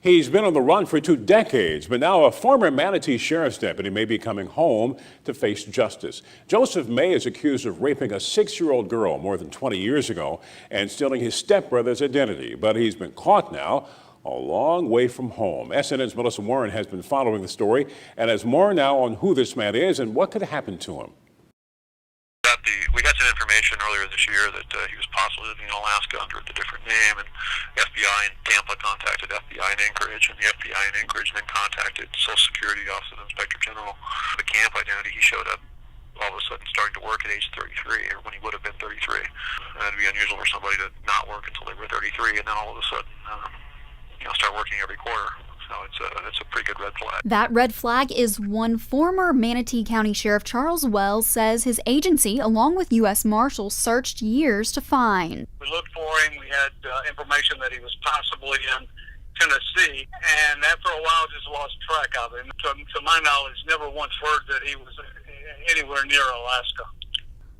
He's been on the run for 2 decades, but now a former Manatee sheriff's deputy may be coming home to face justice. Joseph May is accused of raping a 6-year-old girl more than 20 years ago and stealing his stepbrother's identity. But he's been caught now a long way from home. SNN's Melissa Warren has been following the story and has more now on who this man is and what could happen to him. We got some information earlier this year that he was possibly living in Alaska under a different name, and FBI in Tampa contacted FBI in Anchorage, and the FBI in Anchorage then contacted Social Security Office of the Inspector General. The camp identity, he showed up all of a sudden starting to work at age 33, or when he would have been 33. It'd be unusual for somebody to not work until they were 33, and then all of a sudden, start working every quarter. So it's a pretty good red flag. That red flag is one former Manatee County Sheriff Charles Wells says his agency, along with U.S. Marshals, searched years to find. We looked for him. We had information that he was possibly in Tennessee, and after a while just lost track of him. To my knowledge, never once heard that he was anywhere near Alaska.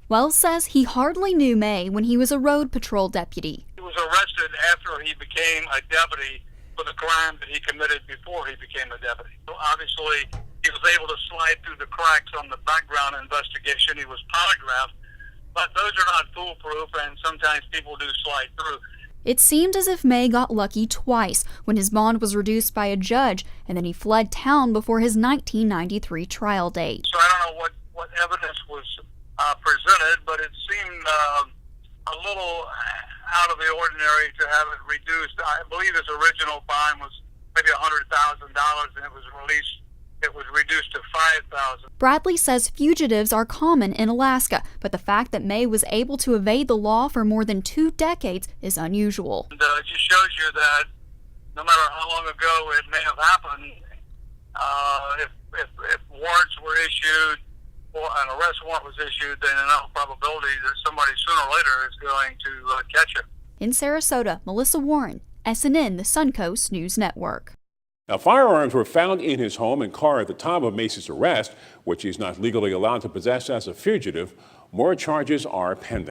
Wells says he hardly knew May when he was a road patrol deputy. He was arrested after he became a deputy for the crime that he committed before he became a deputy. So obviously, he was able to slide through the cracks on the background investigation. He was polygraphed, but those are not foolproof, and sometimes people do slide through. It seemed as if May got lucky twice when his bond was reduced by a judge, and then he fled town before his 1993 trial date. So I don't know what evidence was presented, but it seemed a little out of the ordinary to have it reduced. I believe his original bond was maybe $100,000, and it was reduced to $5,000. Bradley says fugitives are common in Alaska, but the fact that May was able to evade the law for more than 2 decades is unusual. And it just shows you that no matter how long ago it may have happened, if warrants were issued or an arrest warrant was issued, then in all probability that somebody sooner or later is going to catch him. In Sarasota, Melissa Warren, SNN, the Suncoast News Network. Now, firearms were found in his home and car at the time of Macy's arrest, which he's not legally allowed to possess as a fugitive. More charges are pending.